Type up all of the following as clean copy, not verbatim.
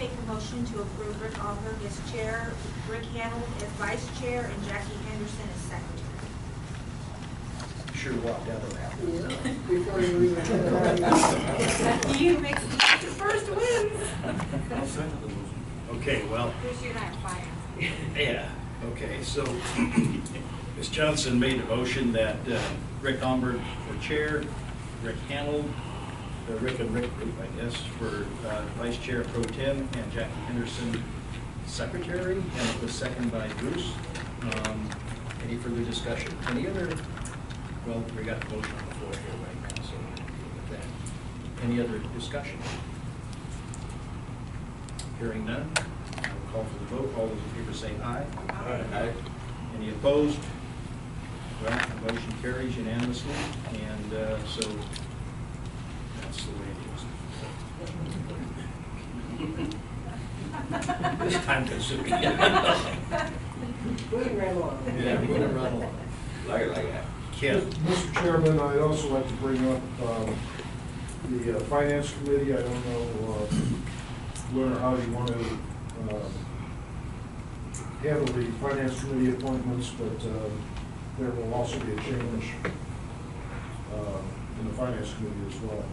make a motion to approve Rick Alberg as chair, Rick Hanold as vice chair, and Jackie Henderson as secretary. Sure walked out of that. Yeah, before you even had You makes the first wins. Okay, well, Bruce, you and I are fine. yeah, okay, so Ms. Johnson made a motion that Rick Alberg for chair, Rick Hanold, Rick and Rick group, I guess, for vice chair pro tem, and Jackie Henderson secretary, and it was seconded by Bruce. Any further discussion? Any other? Well, we got the motion on the floor here right now, so we'll deal with that. Any other discussion? Hearing none, I will call for the vote. All those in favor say aye. Aye. Any opposed? Well, the motion carries unanimously, and so that's the way it is. This time consuming. moving right along. Yeah, we're gonna run along. Like that. Ken? Mr. Chairman, I'd also like to bring up the Finance Committee. I don't know when or how you want to handle the Finance Committee appointments, but there will also be a change in the Finance Committee as well.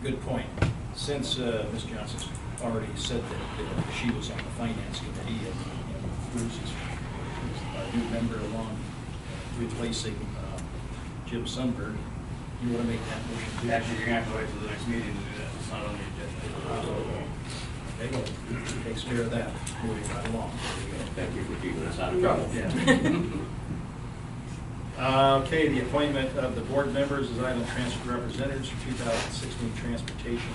Good point. Since Ms. Johnson's already said that she was on the Finance Committee, and Bruce is a new member along replacing Jim Sundberg, you want to make that motion too? Actually, you're going to have to wait till the next meeting to do that. It's not on the agenda. Okay, well, takes care of that, moving right along. Thank you for keeping us out of trouble. Okay, the appointment of the board members as Island Transit representatives for 2016 Transportation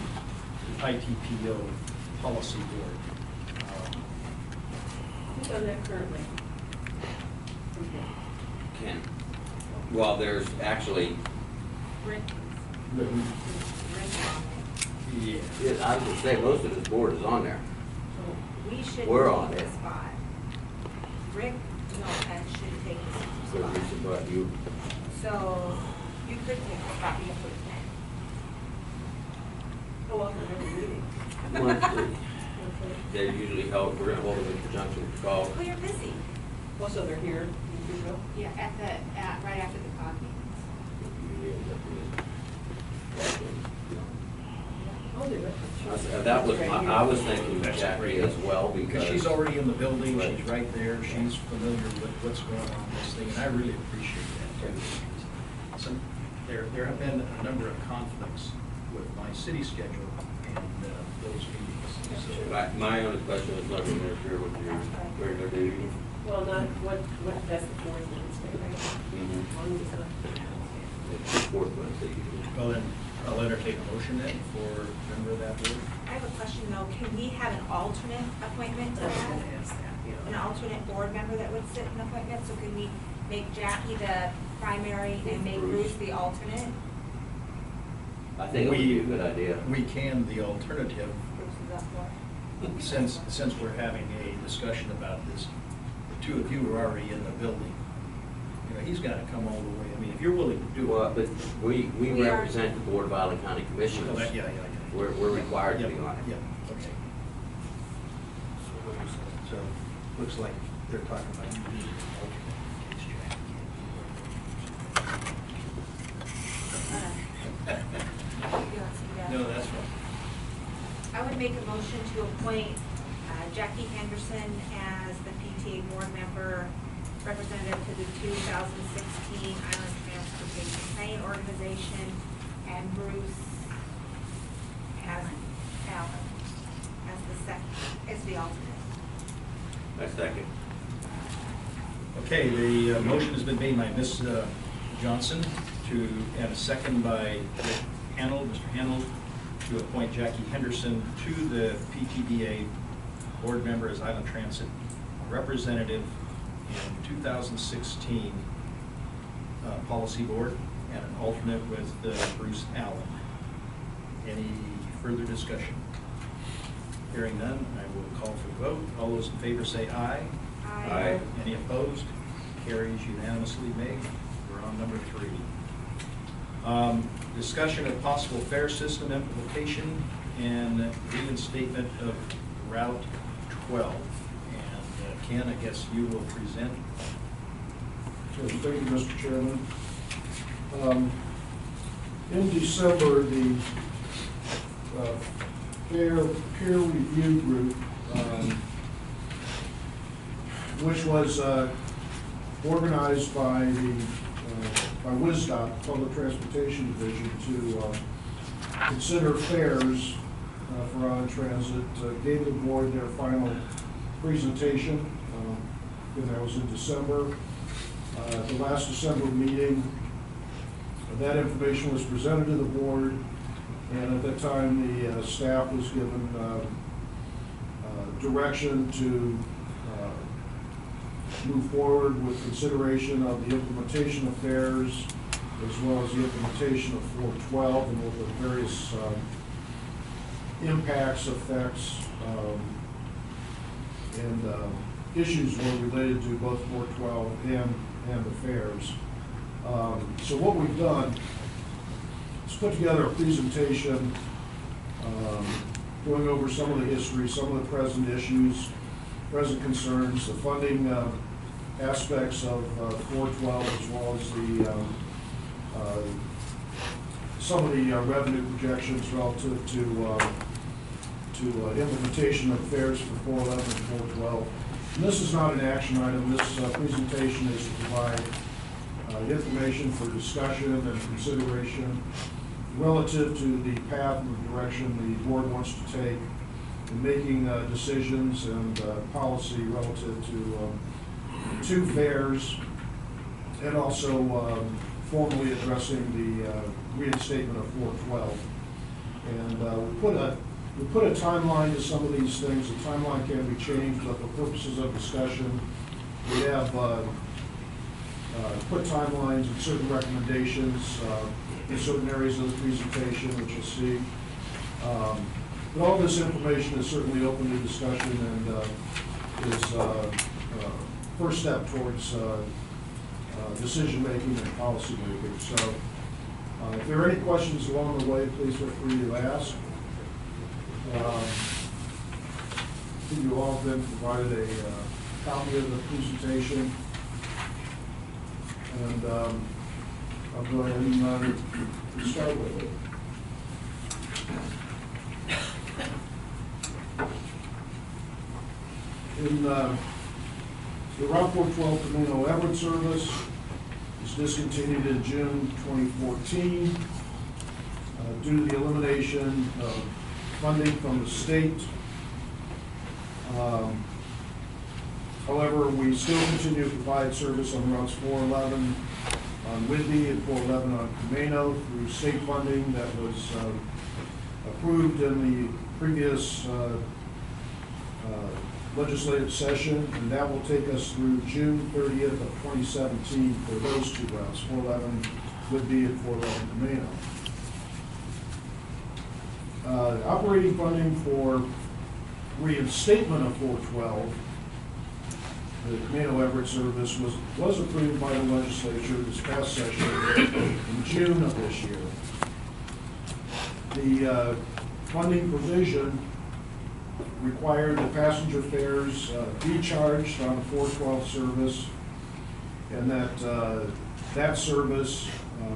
ITPO Policy Board. Who's on that currently? Ken. Well, there's actually, Rick. That we- Yeah. I was going to say, most of this board is on there. We should We're take on the it. spot. Rick Milton should take the So spot. you should, but you, So you could take the spot, you have to attend. Oh, well, for every meeting. monthly, Okay. they're usually held, we're going to hold them in conjunction with the call. Well, you're busy. Well, so they're here, you go. Yeah, right after the coffee. Usually ends up being- I'll do it. That was, Right I here. was thinking Jackie as well, Because because. she's already in the building, Right. she's right there, she's familiar with what's going on in this thing, and I really appreciate that too. There have been a number of conflicts with my city schedule and those meetings. So, My only question is not going to interfere with your regular duty. Well, not, what, that's the fourth Wednesday, right? Mhm. As long as it's not. It's the fourth Wednesday usually. well, then, I'll entertain a motion then for a member of that board. I have a question though, can we have an alternate appointment to that? An alternate board member that would sit in appointment, so can we make Jackie the primary and make Bruce the alternate? I think it would be a good idea. We can, the alternative, Bruce is up for it. since we're having a discussion about this, the two of you are already in the building. You know, he's gotta come all the way, I mean, if you're willing to do Well, it. but we We are- represent the Board of Island County Commissioners. Oh, yeah. We're required to be Yeah, on it. Yeah, okay. So, looks like they're talking about you being the alternate in case Jackie You don't see that? can't. No, that's right. I would make a motion to appoint Jackie Henderson as the PTA board member, representative to the 2016 Island Transportation Planning Organization, and Bruce Allen as the alternate. I second. Okay, the motion has been made by Ms. Johnson and a second by Rick Hanold, Mr. Hanold, to appoint Jackie Henderson to the PTDA board member as Island Transit representative in 2016 policy board, and an alternate with Bruce Allen. Any further discussion? Hearing none, I will call for the vote. All those in favor say aye. Aye. Any opposed? Carries unanimously. Meg, we're on number 3. Discussion of possible fare system implementation and reinstatement of Route 12. And Ken, I guess you will present. So, thank you, Mr. Chairman. In December, the peer review group, which was organized by WISDOT, Public Transportation Division, to consider fares for Island Transit, gave the board their final presentation. And that was in December. At the last December meeting, that information was presented to the board, and at that time the staff was given direction to move forward with consideration of the implementation of fares as well as the implementation of 412 and what the various impacts, effects, and issues were related to both 412 and the fares. So what we've done is put together a presentation going over some of the history, some of the present issues, present concerns, the funding aspects of 412, as well as the some of the revenue projections relative to implementation of fares for 411 and 412. And this is not an action item. This presentation is to provide information for discussion and consideration relative to the path and the direction the board wants to take in making decisions and policy relative to fares, and also formally addressing the reinstatement of 412. And we put a timeline to some of these things. The timeline can be changed, but for purposes of discussion, we have put timelines and certain recommendations in certain areas of the presentation, which you'll see. But all this information is certainly open to discussion and is first step towards decision making and policy making. So if there are any questions along the way, please feel free to ask. I think you all have been provided a copy of the presentation. And I'll go ahead and start with it. In the Route 412 Camino Everett service was discontinued in June 2014 due to the elimination of funding from the state. However, we still continue to provide service on routes 411 on Whidbey and 411 on Camino through state funding that was approved in the previous legislative session, and that will take us through June 30th of 2017 for those two routes, 411 Whidbey and 411 Camino. Operating funding for reinstatement of 412, the Camino Everett service, was approved by the legislature this past session in June of this year. The funding provision required that passenger fares be charged on a 412 service, and that that service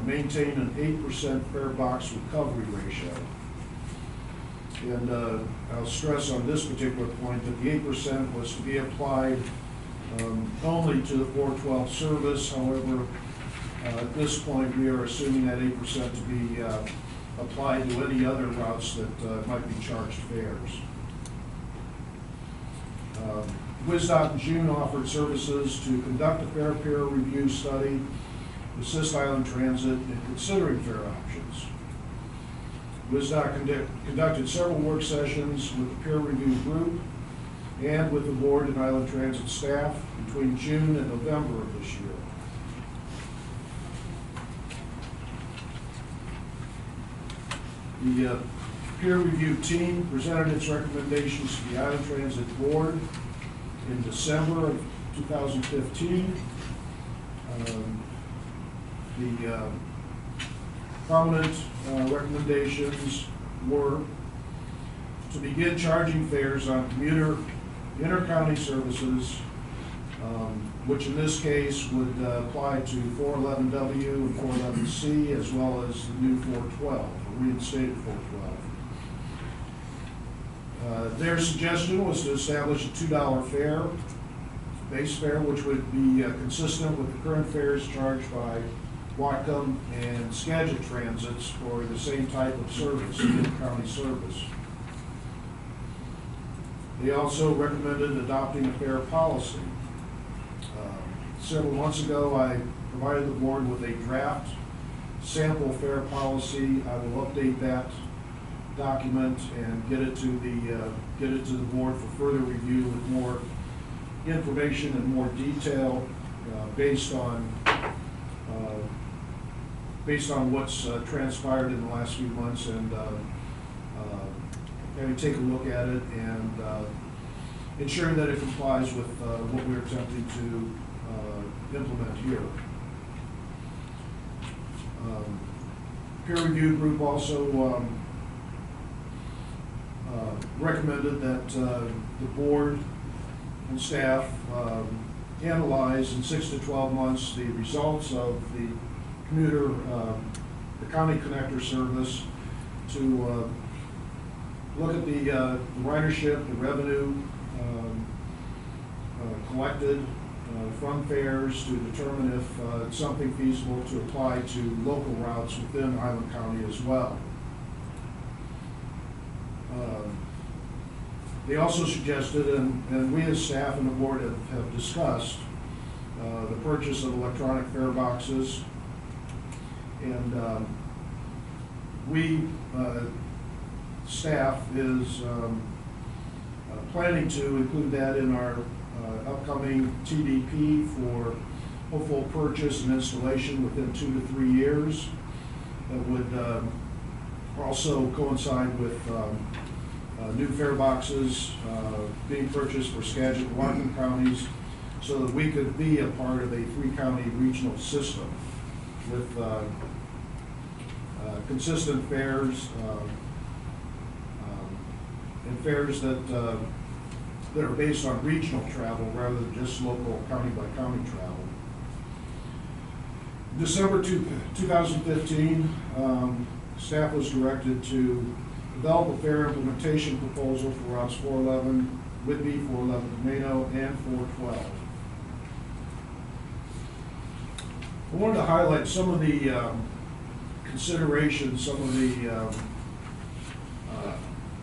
maintain an 8% fare box recovery ratio. And I'll stress on this particular point that the 8% was to be applied only to the 412 service. However, at this point, we are assuming that 8% to be applied to any other routes that might be charged fares. WISDOT in June offered services to conduct a fare peer review study, assist Island Transit in considering fare options. WISDOT conducted several work sessions with the peer review group and with the board and Island Transit staff between June and November of this year. The peer review team presented its recommendations to the Island Transit Board in December of 2015. The prominent recommendations were to begin charging fares on commuter inter-county services, which in this case would apply to 411W and 411C, as well as the new 412, or reinstated 412. Their suggestion was to establish a $2 fare, base fare, which would be consistent with the current fares charged by Whatcom and Skagit transits for the same type of service, inter-county service. They also recommended adopting a fare policy. Several months ago, I provided the board with a draft sample fare policy. I will update that document and get it to the board for further review with more information and more detail based on what's transpired in the last few months, and maybe take a look at it and ensuring that it complies with what we're attempting to implement here. Peer review group also recommended that the board and staff analyze in 6 to 12 months the results of the commuter, the county connector service, to look at the ridership, the revenue collected from fares, to determine if it's something feasible to apply to local routes within Island County as well. They also suggested, and we as staff and the board have discussed, the purchase of electronic fare boxes. And we, staff, is planning to include that in our upcoming TDP for hopeful purchase and installation within 2 to 3 years. That would also coincide with new fare boxes being purchased for Skagit and Whatcom counties, so that we could be a part of a 3-county regional system with consistent fares and fares that are based on regional travel rather than just local county by county travel. December 2015, staff was directed to develop a fare implementation proposal for routes 411 Whitby, 411 Tomato, and 412. I wanted to highlight some of the considerations, some of the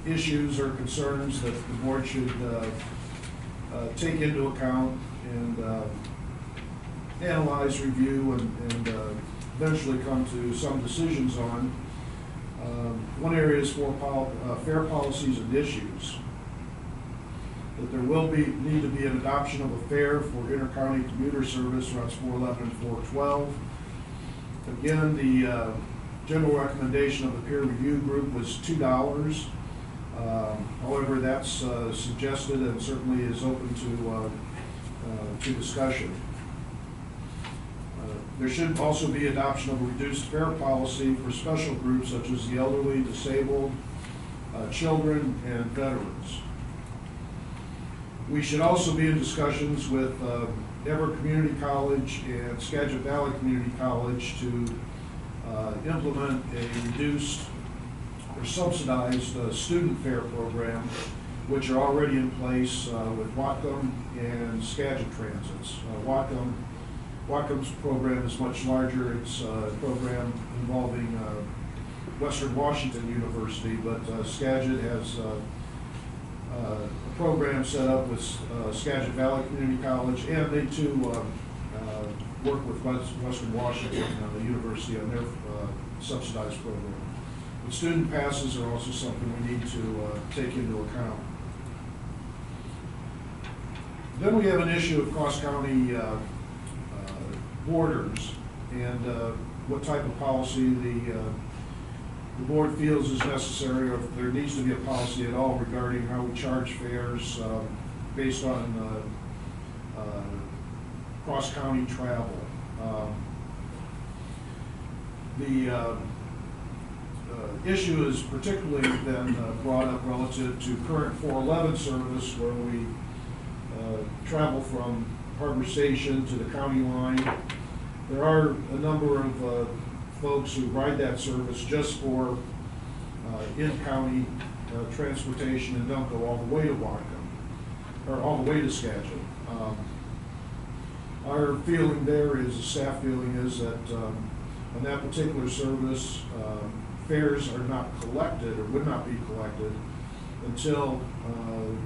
issues or concerns that the board should take into account and analyze, review, and eventually come to some decisions on. One area is for fare policies and issues. That there will need to be an adoption of a fare for inter-county commuter service routes 411 and 412. Again, the general recommendation of the peer review group was $2. However, that's suggested and certainly is open to discussion. There should also be adoption of a reduced fare policy for special groups such as the elderly, disabled, children, and veterans. We should also be in discussions with Everett Community College and Skagit Valley Community College to implement a reduced or subsidized student fare program, which are already in place with Whatcom and Skagit transits. Whatcom's program is much larger. It's a program involving Western Washington University, but Skagit has a program set up with Skagit Valley Community College, and they too work with Western Washington University on their subsidized program. But student passes are also something we need to take into account. Then we have an issue of cross-county borders and what type of policy the board feels is necessary, or if there needs to be a policy at all regarding how we charge fares based on cross-county travel. The issue is particularly been brought up relative to current 411 service, where we travel from Harbor Station to the county line. There are a number of folks who ride that service just for in-county transportation and don't go all the way to Whatcom, or all the way to Skagit. Our feeling there is, the staff feeling is that on that particular service, fares are not collected or would not be collected until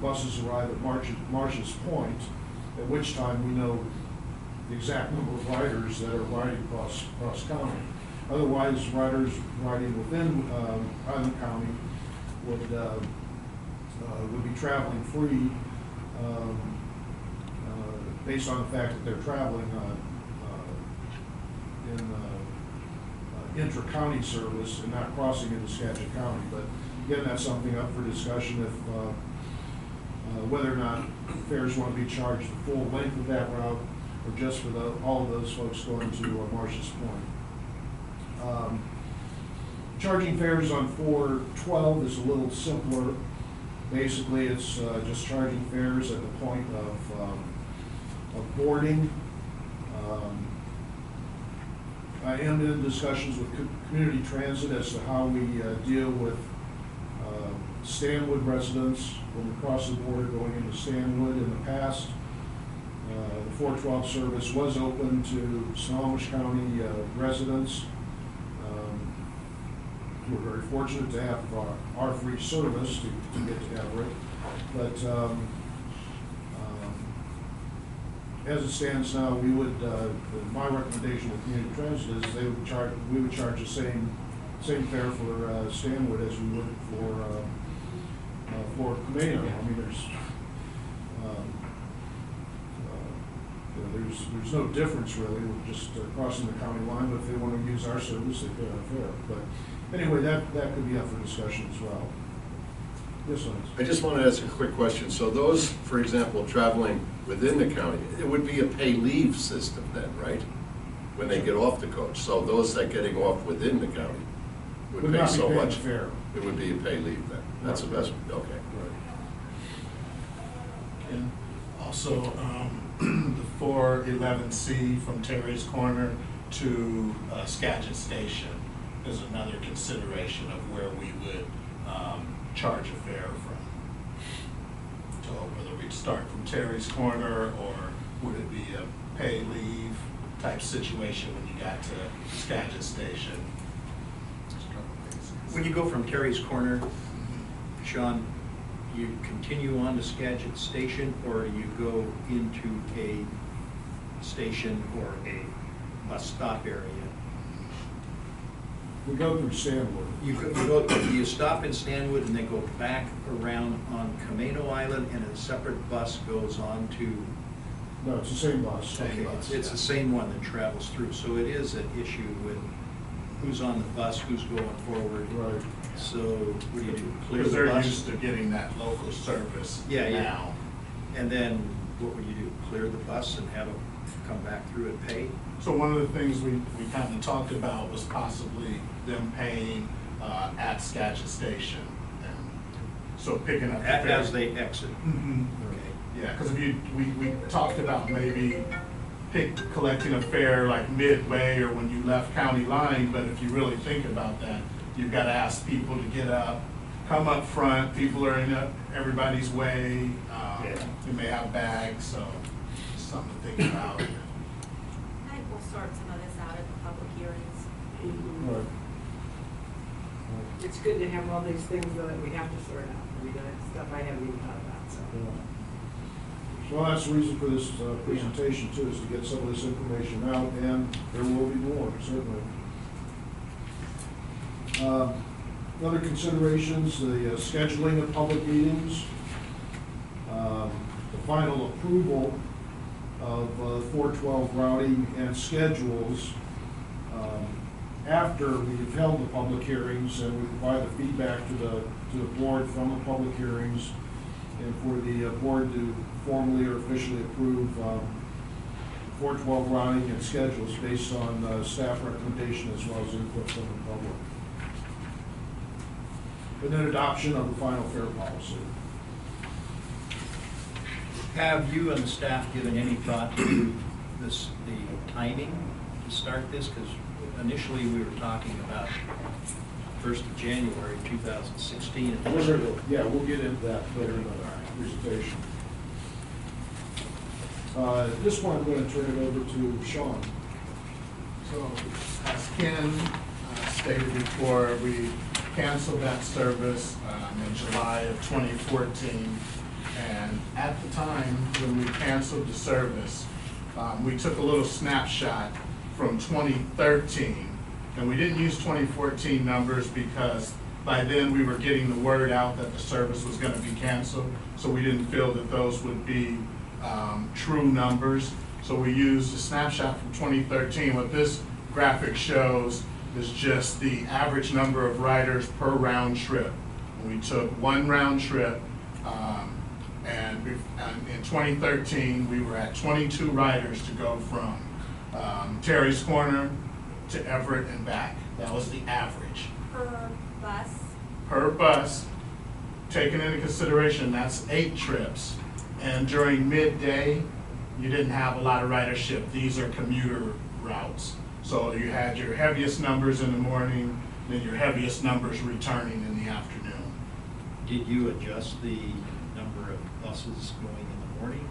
buses arrive at Marsh's Point, at which time we know the exact number of riders that are riding across county. Otherwise, riders riding within Island County would be traveling free based on the fact that they're traveling in intra-county service and not crossing into Skagit County. But again, that's something up for discussion, if whether or not fares want to be charged the full length of that route or just for all of those folks going to Marsh's Point. Charging fares on 412 is a little simpler. Basically, it's just charging fares at the point of boarding. I am in discussions with Community Transit as to how we deal with Stanwood residents when we cross the border going into Stanwood. In the past, the 412 service was open to Snohomish County residents. We're very fortunate to have our free service to get to Everett. But as it stands now, we would, my recommendation with Community Transit is we would charge the same fare for Stanwood as we would for Camino. I mean, there's no difference really. We're just crossing the county line, but if they want to use our service, they pay our fare. But anyway, that could be up for discussion as well. Yes, Lance? I just want to ask a quick question. So those, for example, traveling within the county, it would be a pay leave system then, right? When they get off the coach. So those that getting off within the county would pay so much. Fair. It would be a pay leave then. That's the best, okay. And also, the 411C from Terry's Corner to Skagit Station is another consideration of where we would charge a fare from. So whether we'd start from Terry's Corner, or would it be a pay leave type situation when you got to Skagit Station? When you go from Terry's Corner, Sean, you continue on to Skagit Station, or you go into a station or a bus stop area? We go through Stanwood. You stop in Stanwood and then go back around on Camino Island, and a separate bus goes on to... No, it's the same bus. Okay, it's the same one that travels through, so it is an issue with who's on the bus, who's going forward. Right. So what do you do? Clear Because the they're bus? used to getting that local service Yeah, yeah. now. And then what would you do? Clear the bus and have them come back through and pay? So one of the things we kind of talked about was possibly them paying at Skagit Station. And so picking up the fare. As they exit? Mhm. Okay. Yeah, because we talked about maybe collecting a fare like midway or when you left county line, but if you really think about that, you've got to ask people to get up, come up front. People are in everybody's way. They may have bags, so it's something to think about. I think we'll sort some of this out at the public hearings. Right. It's good to have all these things though that we have to sort out. I mean, that's stuff I haven't even thought about, so. Yeah. Well, that's the reason for this presentation too, is to get some of this information out, and there will be more, certainly. Other considerations, the scheduling of public meetings, the final approval of 412 routing and schedules after we've held the public hearings, and we provide the feedback to the board from the public hearings, and for the board to formally or officially approve 412 routing and schedules based on staff recommendation as well as input from the public. and then adoption of the final fare policy. Have you and the staff given any thought to this, the timing to start this? Because initially we were talking about 1st of January 2016. Yeah, we'll get into that later in the presentation. At this point, I'm going to turn it over to Sean. So, as Ken stated before, we canceled that service in July of 2014. And at the time when we canceled the service, we took a little snapshot from 2013. And we didn't use 2014 numbers because by then we were getting the word out that the service was going to be canceled. So we didn't feel that those would be true numbers. So we used a snapshot from 2013. What this graphic shows is just the average number of riders per round trip. We took one round trip, and in 2013 we were at 22 riders to go from Terry's Corner to Everett and back. That was the average. Per bus? Per bus, taking into consideration, that's 8 trips. And during midday, you didn't have a lot of ridership. These are commuter routes. So you had your heaviest numbers in the morning, then your heaviest numbers returning in the afternoon. Did you adjust the number of buses going in the morning?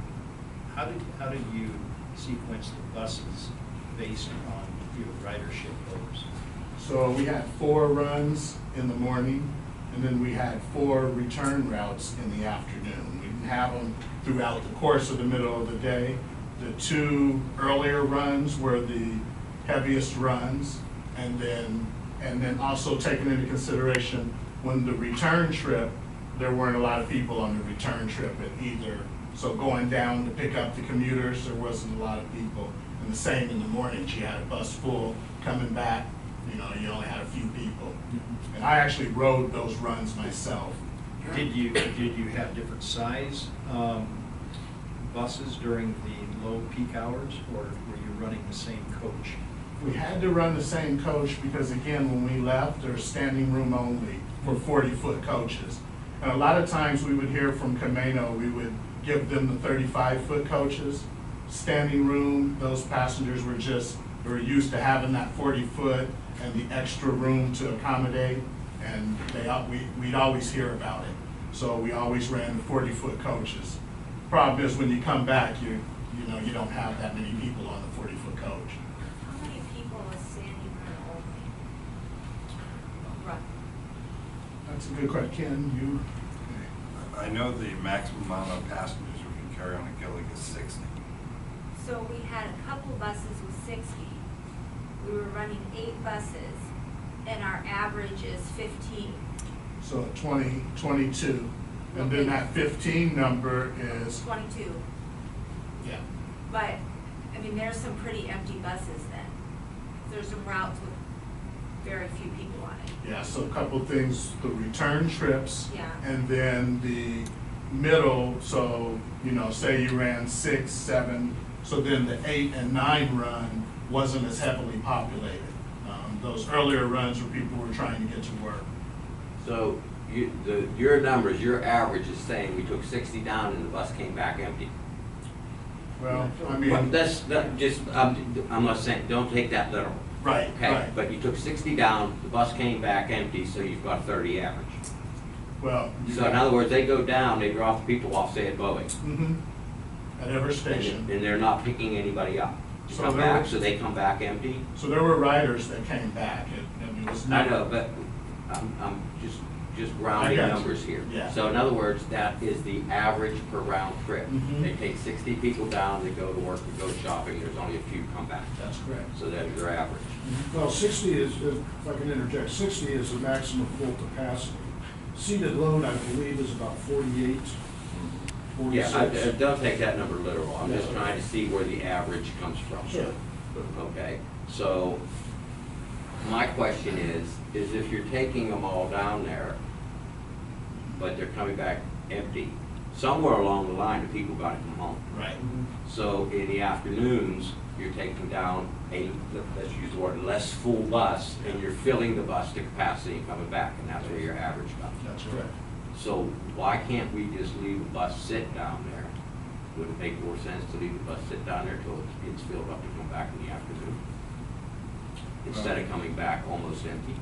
How did you sequence the buses based on your ridership goals? So we had 4 runs in the morning, and then we had 4 return routes in the afternoon. We didn't have them throughout the course of the middle of the day. The 2 earlier runs were the heaviest runs, and then also taking into consideration when the return trip, there weren't a lot of people on the return trip at either. So going down to pick up the commuters, there wasn't a lot of people. And the same in the mornings, you had a bus full. Coming back, you only had a few people. And I actually rode those runs myself. Did you have different size buses during the low peak hours, or were you running the same coach? We had to run the same coach because, again, when we left, there's standing room only for 40-foot coaches. And a lot of times we would hear from Camino, we would give them the 35-foot coaches. Standing room, those passengers were used to having that 40-foot and the extra room to accommodate, and we'd always hear about it. So we always ran the 40-foot coaches. Problem is, when you come back, you don't have that many people on the 40-foot coach. How many people is standing room only? Right. That's a good question. Ken, I know the maximum amount of passengers we can carry on a Gillig is 60. So we had a couple buses with 60. We were running 8 buses, and our average is 15. so 20, 22. And then that 15 number is, 22. yeah. But, I mean, there's some pretty empty buses then. There's some routes with very few people on it. Yeah, so a couple of things, the return trips. Yeah. And then the middle, so, say you ran 6, 7, so then the 8 and 9 run wasn't as heavily populated. Those earlier runs where people were trying to get to work. So your numbers, your average is saying we took 60 down and the bus came back empty. Well, I Well, mean, I'm not saying, don't take that literal. right, Okay, right. but you took 60 down, the bus came back empty, so you've got 30 average. Well. So in other words, they go down, they drop the people off, say at Boeing. Mm-hmm. At every station. And they're not picking anybody up. To So come there back, were- so they come back empty. So there were riders that came back. It was I not. know, but I'm just grounding I got you. numbers here. Yeah. So in other words, that is the average per round trip. Mhm. They take 60 people down, they go to work, they go shopping, there's only a few come back. That's correct. So that's your average. Well, 60 is, if I can interject, 60 is the maximum full capacity. Seated load, I believe, is about 48, 46. Yeah, don't take that number literal. I'm just Yeah. trying to see where the average comes from. Sure. Okay, so my question is if you're taking them all down there, but they're coming back empty, somewhere along the line, the people gotta come home. Right. So in the afternoons, you're taking down let's use the word, less full bus, and you're filling the bus to capacity and coming back, and that's where your average comes. That's correct. So why can't we just leave the bus sit down there? Would it make more sense to leave the bus sit down there till it's filled up to come back in the afternoon? Instead of coming back almost empty?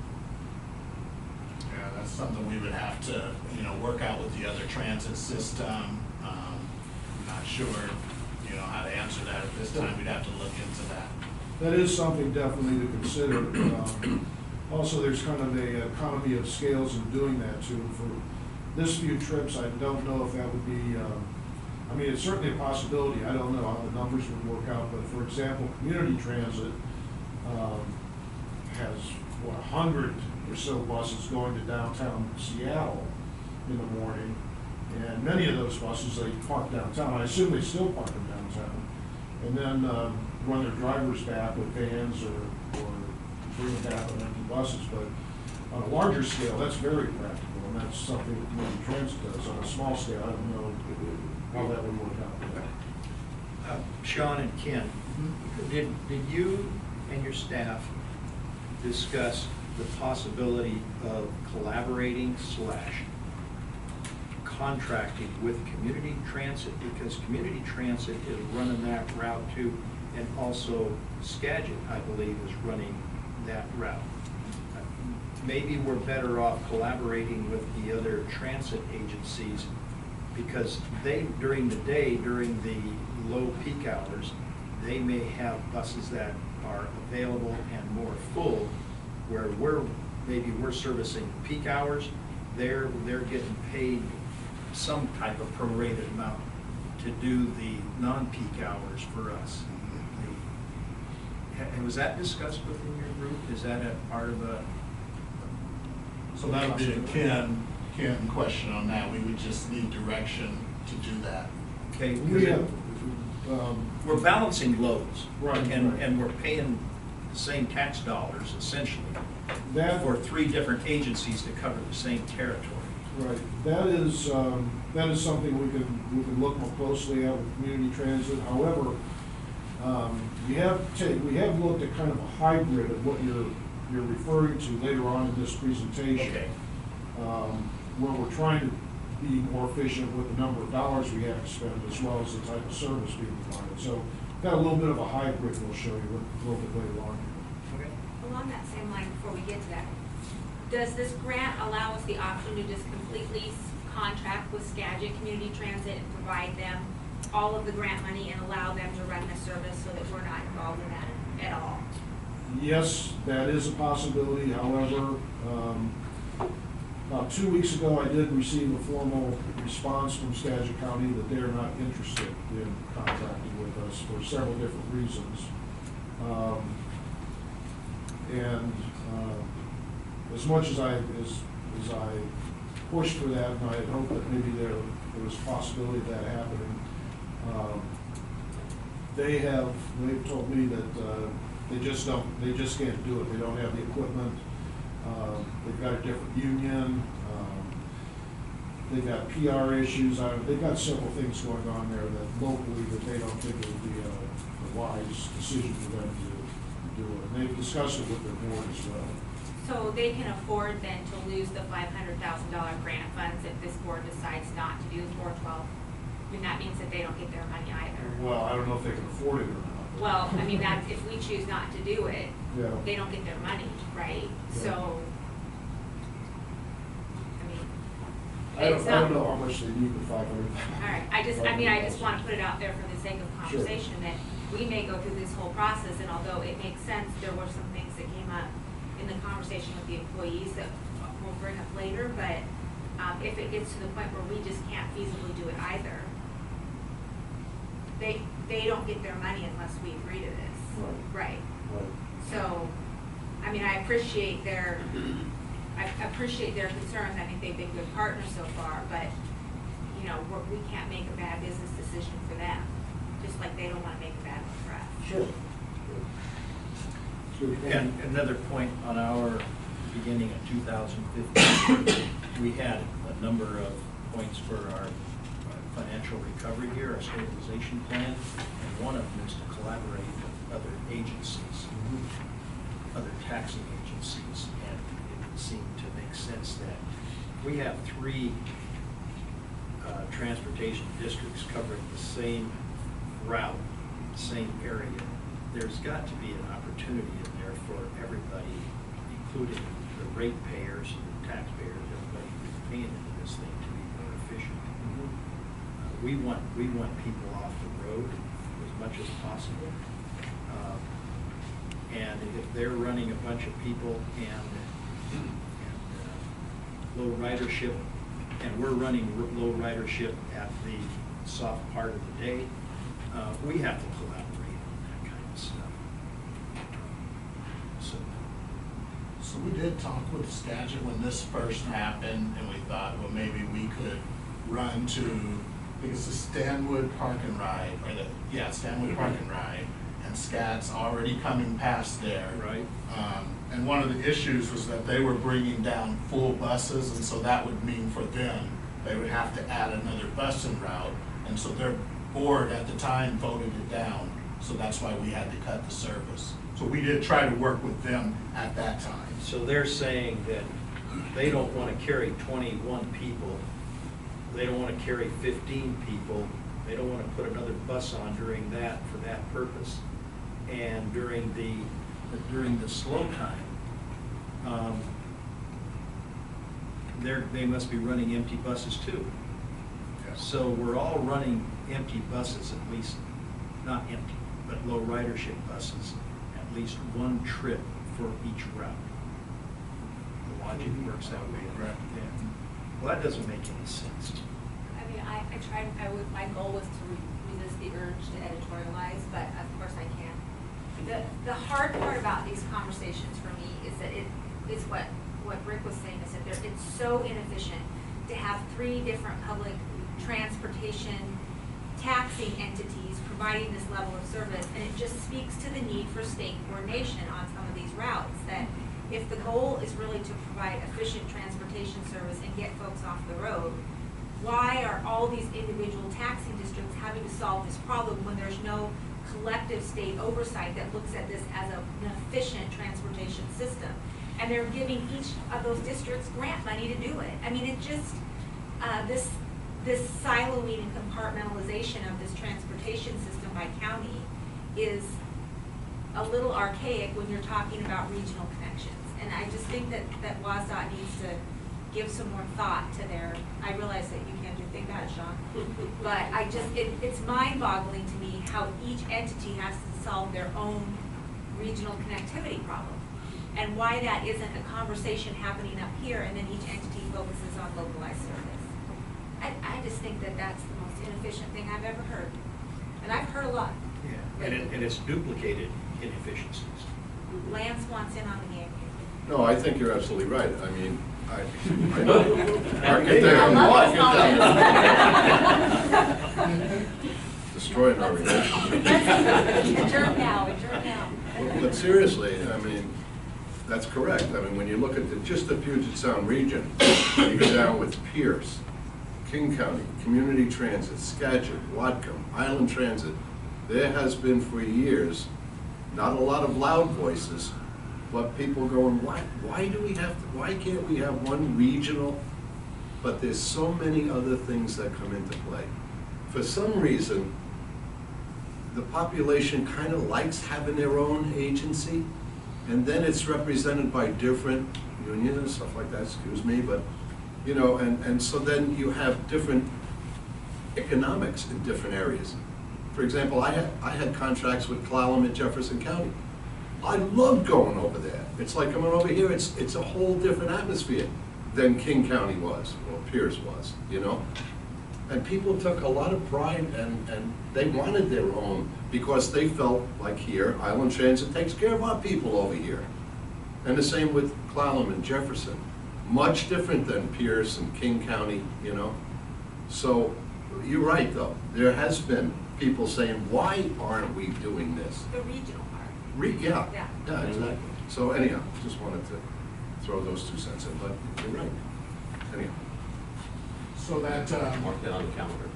Yeah, that's something we would have to, work out with the other transit system. I'm not sure, how to answer that at this time. We'd have to look into that. That is something definitely to consider. Also, there's kind of a economy of scales in doing that too. For this few trips, I don't know if that would be, it's certainly a possibility. I don't know how the numbers would work out, but for example, community transit has, 100 or so buses going to downtown Seattle in the morning. And many of those buses, they park downtown. I assume they still park them downtown. And then run their drivers back with vans or bring them back on empty buses. But on a larger scale, that's very practical, and that's something that community transit does. On a small scale, I don't know how that would work out. Sean and Ken, did you and your staff discuss the possibility of collaborating / contracting with community transit? Because community transit is running that route too, and also Skagit, I believe, is running that route. Maybe we're better off collaborating with the other transit agencies, because they, during the day, during the low peak hours, they may have buses that are available and more full, where maybe we're servicing peak hours, they're getting paid some type of prorated amount to do the non-peak hours for us. And was that discussed within your group? Is that a part of a? So that would be a Ken question on that. We would just need direction to do that. Okay, Yeah. we're balancing loads. Right, And, right. and we're paying the same tax dollars essentially That, for 3 different agencies to cover the same territory. right, that is something we can look more closely at with community transit. However, we have looked at kind of a hybrid of what you're referring to later on in this presentation. Okay. Where we're trying to be more efficient with the number of dollars we have to spend, as well as the type of service being provided. So, got a little bit of a hybrid we'll show you a little bit later on. Okay. Along that same line, before we get to that, does this grant allow us the option to just completely contract with Skagit Community Transit and provide them all of the grant money and allow them to run the service so that we're not involved in that at all? Yes, that is a possibility. However, about 2 weeks ago, I did receive a formal response from Skagit County that they're not interested in contracting with us for several different reasons. As much as I pushed for that, and I had hoped that maybe there was a possibility of that happening, they've told me that they just can't do it. They don't have the equipment. They've got a different union. They've got PR issues. They've got several things going on there that locally that they don't think it would be a wise decision for them to do it. And they've discussed it with their board as well. So they can afford then to lose the $500,000 grant funds if this board decides not to do 412? I mean, that means that they don't get their money either. Well, I don't know if they can afford it or not. Well, I mean, that's, if we choose not to do it, Yeah. they don't get their money, right? Yeah. So, I mean, I it's don't not. know how much they need the 500. All right, I just want to put it out there for the sake of conversation, that we may go through this whole process, and although it makes sense, there were some things that came up in the conversation with the employees that we'll bring up later, but if it gets to the point where we just can't feasibly do it either, they don't get their money unless we agree to this. Right. Right. So, I mean, I appreciate their concerns. I think they've been good partners so far, but, you know, we can't make a bad business decision for them, just like they don't want to make a bad one for us. Sure. And another point, on our beginning of 2015, we had a number of points for our financial recovery here, our stabilization plan, and one of them is to collaborate with other agencies, other taxing agencies, and it seemed to make sense that we have three transportation districts covering the same route, same area. There's got to be an opportunity in there for everybody, including the ratepayers, the taxpayers, everybody who's paying into this thing, to be more efficient. We want people off the road as much as possible. And if they're running a bunch of people and low ridership, and we're running low ridership at the soft part of the day, we have to collaborate on that kind of stuff. So we did talk with Skagit when this first happened, and we thought, well, maybe we could run to, I think it's the Stanwood Park and Ride, or Stanwood Park and Ride, and Scat's already coming past there. Right. And one of the issues was that they were bringing down full buses, and so that would mean for them, they would have to add another busing route, and so their board at the time voted it down, so that's why we had to cut the service. So we did try to work with them at that time. So they're saying that they don't want to carry 21 people, they don't want to carry 15 people, they don't want to put another bus on during that, for that purpose. And during the slow time, they must be running empty buses too. So we're all running empty buses, at least, not empty, but low ridership buses, at least one trip for each route. The logic works that way. Right. Yeah. Well, that doesn't make any sense. I mean, my goal was to resist the urge to editorialize, but of course I can't. The hard part about these conversations for me is that it is what Rick was saying, is that it's so inefficient to have three different public transportation taxing entities providing this level of service, and it just speaks to the need for state coordination on some of these routes, that if the goal is really to provide efficient transportation service and get folks off the road, why are all these individual taxing districts having to solve this problem when there's no collective state oversight that looks at this as an efficient transportation system? And they're giving each of those districts grant money to do it. I mean, it just, this siloing and compartmentalization of this transportation system by county is a little archaic when you're talking about regional connections. And I just think that WASDOT needs to give some more thought to their, I realize that you can't do a thing about it, Sean, but it's mind-boggling to me how each entity has to solve their own regional connectivity problem, and why that isn't a conversation happening up here and then each entity focuses on localized service. I just think that that's the most inefficient thing I've ever heard, and I've heard a lot. Yeah, and it's duplicated inefficiencies. Lance wants in on the game. No, I think you're absolutely right. I mean, I know. Destroying our relationship. Adjourn now. But seriously, I mean, that's correct. I mean, when you look at just the Puget Sound region, you go down with Pierce, King County, Community Transit, Skagit, Whatcom, Island Transit, there has been for years not a lot of loud voices, but people going, why can't we have one regional? But there's so many other things that come into play. For some reason, the population kind of likes having their own agency, and then it's represented by different unions and stuff like that, excuse me, but, you know, and so then you have different economics in different areas. For example, I had contracts with Clallam in Jefferson County. I loved going over there. It's like coming over here, it's a whole different atmosphere than King County was, or Pierce was, you know? And people took a lot of pride and they wanted their own because they felt like here, Island Transit takes care of our people over here. And the same with Clallam and Jefferson. Much different than Pierce and King County, you know? So you're right though, there has been people saying, why aren't we doing this? The regional part. Yeah, exactly. So anyhow, just wanted to throw those 2 cents in, but you're right. Anyhow. So that, Mark that on the calendar.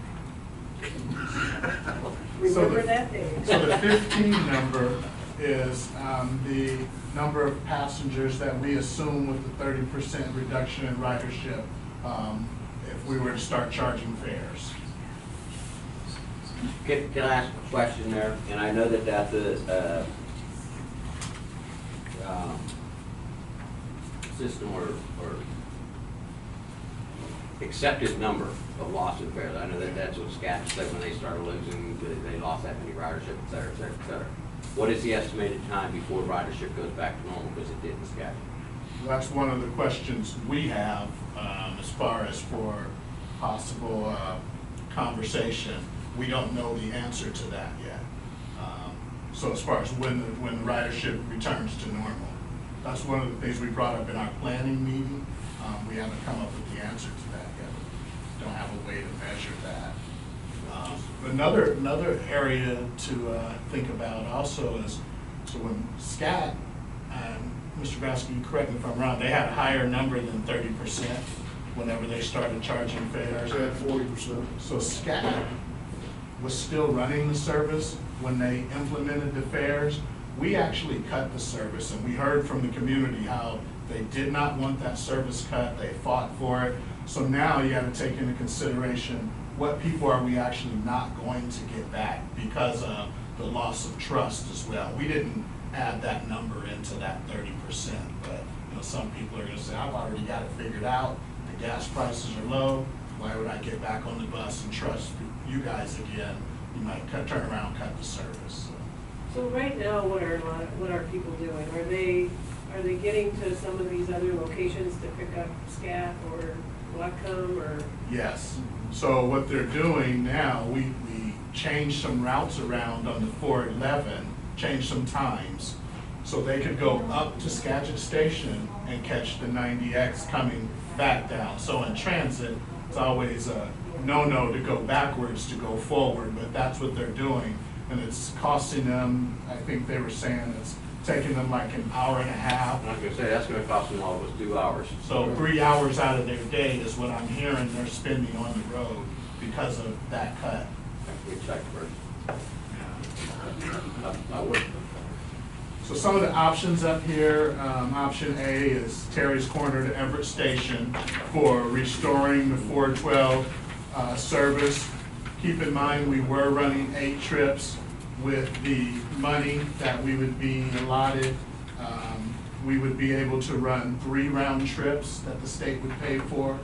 remember that day. So the 15 number is the number of passengers that we assume with the 30% reduction in ridership if we were to start charging fares. Can I ask a question there? And I know that that's a system or accepted number of loss in fares. I know that that's what SCAT said when they started losing, they lost that many ridership, et cetera, et cetera, et cetera. What is the estimated time before ridership goes back to normal, because it did in SCAT? That's one of the questions we have as far as for possible conversation. We don't know the answer to that yet. So as far as when the ridership returns to normal. That's one of the things we brought up in our planning meeting. We haven't come up with the answer to that yet. Don't have a way to measure that. Another area to think about also is, so when SCAT, Mr. Grasky, correct me if I'm wrong, they had a higher number than 30% whenever they started charging fares. At 40%. So SCAT was still running the service when they implemented the fares. We actually cut the service, and we heard from the community how they did not want that service cut. They fought for it. So now you got to take into consideration what people are we actually not going to get back because of the loss of trust as well. We didn't add that number into that 30%, but some people are going to say, I've already got it figured out. The gas prices are low. Why would I get back on the bus and trust you guys again? You might turn around and cut the service. So right now, what are people doing? Are they getting to some of these other locations to pick up SCAT or Wacom or? Yes. So what they're doing now, we changed some routes around on the 411, changed some times, so they could go up to Skagit Station and catch the 90X coming back down. So in transit, it's always a no-no to go backwards, to go forward, but that's what they're doing. And it's costing them, I think they were saying it's taking them like an hour and a half. I'm not going to say that's going to cost them almost 2 hours. So 3 hours out of their day is what I'm hearing they're spending on the road because of that cut. We checked first. I would. So some of the options up here, option A is Terry's Corner to Everett Station for restoring the 412 service. Keep in mind, we were running 8 trips with the money that we would be allotted. We would be able to run 3 round trips that the state would pay for.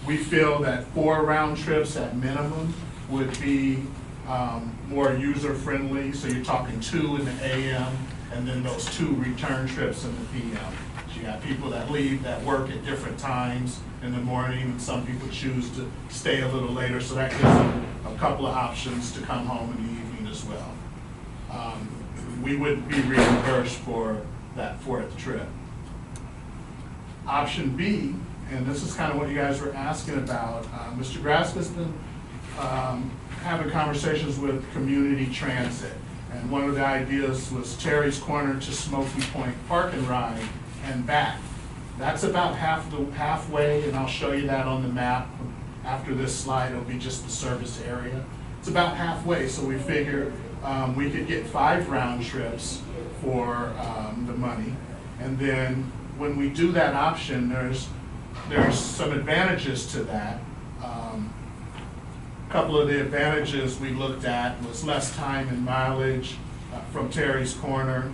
We feel that 4 round trips at minimum would be more user-friendly. So you're talking 2 in the AM and then those 2 return trips in the PM. So you got people that leave that work at different times in the morning, and some people choose to stay a little later, so that gives them a couple of options to come home in the evening as well. We would be reimbursed for that 4th trip. Option B, and this is kind of what you guys were asking about, Mr. Graska's been having conversations with community transit, and one of the ideas was Terry's Corner to Smoky Point Park and Ride and back. That's about halfway, and I'll show you that on the map. After this slide, it'll be just the service area. It's about halfway, so we figure we could get 5 round trips for the money. And then when we do that option, there's some advantages to that. A couple of the advantages we looked at was less time and mileage from Terry's Corner,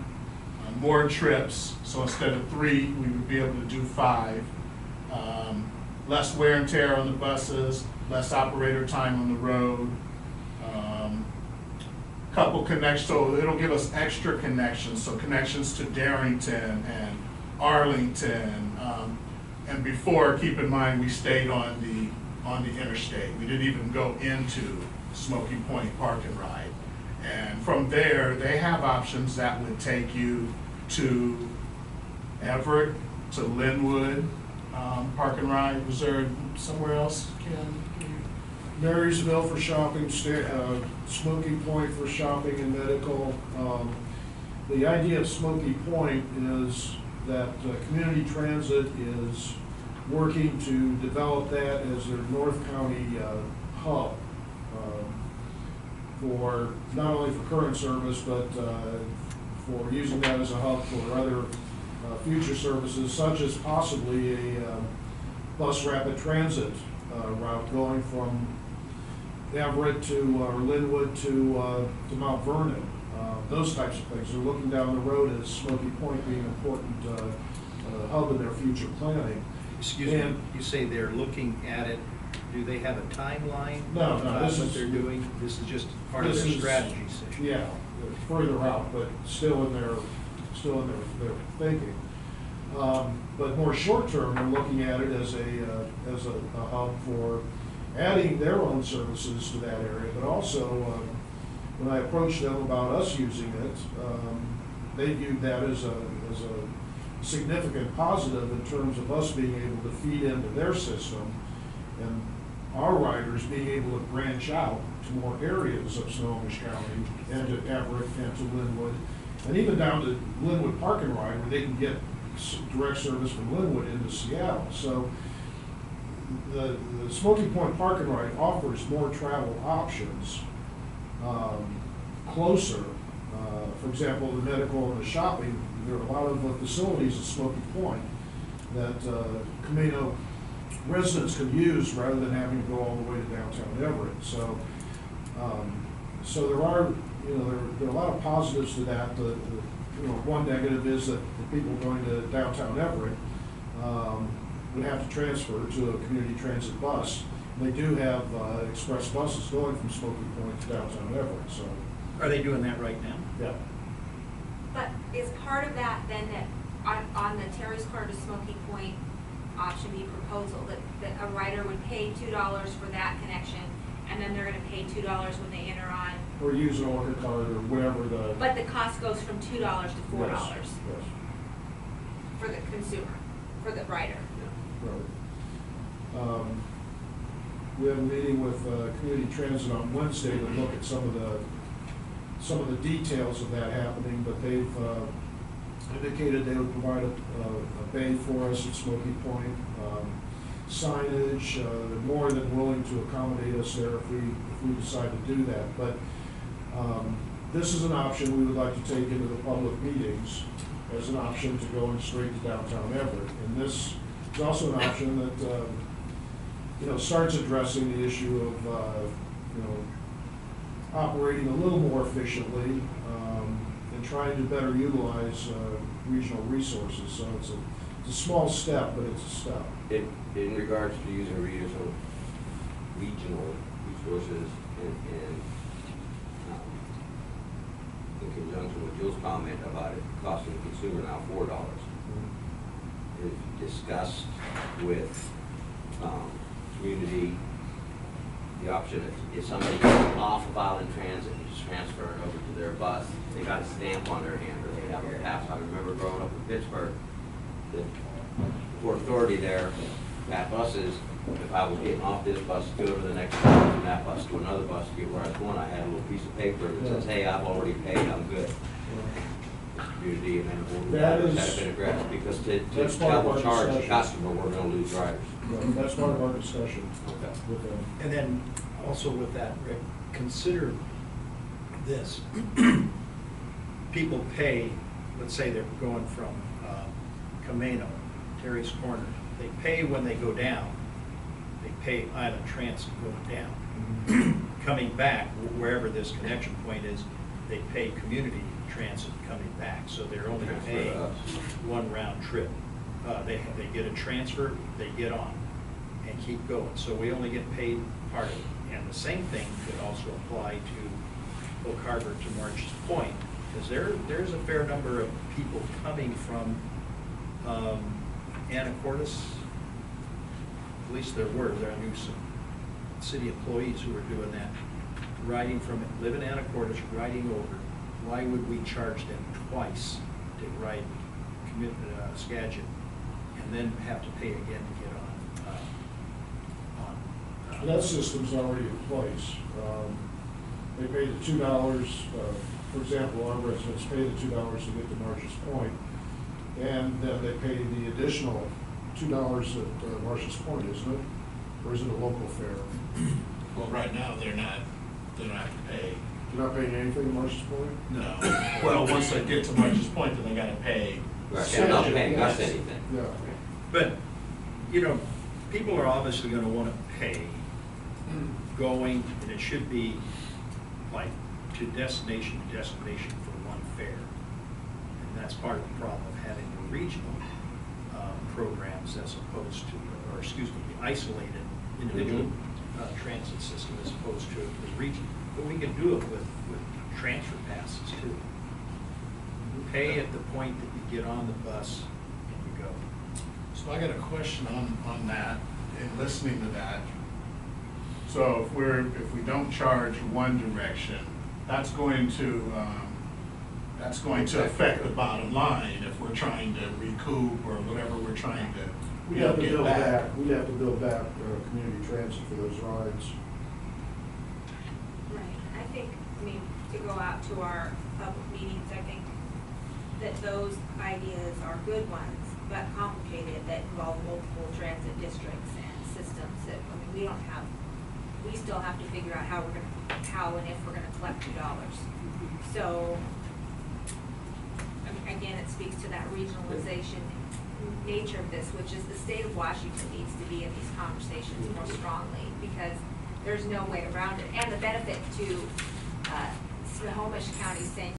more trips, so instead of 3, we would be able to do 5. Less wear and tear on the buses, less operator time on the road. Couple connections, so it'll give us extra connections, so connections to Darrington and Arlington. And before, keep in mind, we stayed on the interstate. We didn't even go into Smoky Point Park and Ride. And from there, they have options that would take you to Everett, to Linwood, Park and Ride. Was there somewhere else, Ken? Marysville for shopping, Smoky Point for shopping and medical. The idea of Smoky Point is that community transit is working to develop that as their North County hub. for, not only for current service, but for using that as a hub for other future services, such as possibly a bus rapid transit route going from Everett to, or Linwood to Mount Vernon. Those types of things. They're looking down the road as Smoky Point being an important hub in their future planning. Excuse me, And- you say they're looking at it, do they have a timeline? No, of this what is- they're doing? This is just part of This their is- strategy session? Yeah, further out, but still in their thinking. But more short-term, they're looking at it as a hub for adding their own services to that area, but also, when I approached them about us using it, they viewed that as a significant positive in terms of us being able to feed into their system and our riders being able to branch out to more areas of Snohomish County and to Everett and to Linwood, and even down to Linwood Park and Ride, where they can get direct service from Linwood into Seattle. So the Smoky Point Park and Ride offers more travel options closer. For example, the medical and the shopping, there are a lot of facilities at Smoky Point that Camino residents can use rather than having to go all the way to downtown Everett. So, so there are, there are a lot of positives to that. One negative is that the people going to downtown Everett would have to transfer to a community transit bus. They do have express buses going from Smoky Point to downtown Everett. So, Are they doing that right now? yeah. But is part of that then that on the Terrace Corner to Smoky Point option B proposal, that a rider would pay $2 for that connection, and then they're gonna pay $2 when they enter on, Or use an Orca card or whatever the. but the cost goes from $2 to $4 Yes. for the consumer, for the rider? Right. We have a meeting with Community Transit on Wednesday to look at some of the details of that happening, but they've indicated they would provide a bay for us at Smoky Point, signage. They're more than willing to accommodate us there if we decide to do that. But this is an option we would like to take into the public meetings as an option to go in straight to downtown Everett. And this is also an option that starts addressing the issue of operating a little more efficiently and trying to better utilize regional resources. So it's a small step, but it's a step. In regards to using regional resources and in conjunction with Jill's comment about it costing the consumer now $4, have you discussed with community the option if somebody gets off of Island Transit and just transfer it over to their bus, they got a stamp on their hand or they have a pass. I remember growing up in Pittsburgh, the Port Authority there at buses, if I was getting off this bus to go to the next bus, from that bus to another bus to get where I was going, I had a little piece of paper that says, hey, I've already paid, I'm good. Community and then That that is- have been addressed, because that's to part of double our charge the discussion. customer, we're gonna lose drivers. That's part of our discussion Okay. with them. And then also with that, Rick, consider this. People pay, let's say they're going from Camino, Terry's Corner, they pay when they go down. They pay Island Transit going down. Coming back, wherever this connection point is, they pay community transit coming back, so they're only Transfer paying to us. one round trip. They get a transfer, they get on and keep going, so we only get paid part of it. And the same thing could also apply to Oak Harbor to March's Point, because there's a fair number of people coming from Anacortes. At least there knew some city employees who were doing that, live in Anacortes, riding over. Why would we charge them twice to ride Skagit and then have to pay again to get on? That system's already in place. They pay the $2, for example, our residents pay the $2 to get to Marsh's Point, and then they pay the additional $2 at Marsh's Point, isn't it? Or is it a local fare? Well, right now, they're not They don't have to pay. You're not paying anything, Marshall's Point? No. Well, once they get to Marshall's Point, then they gotta pay. Right, they're not paying us Yes. anything. Yeah. But, you know, people are obviously gonna wanna pay going, and it should be like to destination for one fare. And that's part of the problem of having the regional programs as opposed to, or excuse me, the isolated individual transit system as opposed to the region. But we can do it with transfer passes too. Pay at the point that you get on the bus and you go. So I got a question on that, and listening to that. So if we don't charge one direction, that's going to affect the bottom line if we're trying to recoup or whatever we're trying to, We'd have to get build back. back, we'd have to build back community transit for those rides. Right, I think, I mean, to go out to our public meetings, I think that those ideas are good ones, but complicated, that involve multiple transit districts and systems that, I mean, we still have to figure out how and if we're gonna collect $2. So, I mean, again, it speaks to that regionalization nature of this, which is the state of Washington needs to be in these conversations more strongly, because there's no way around it. And the benefit to Snohomish County saying,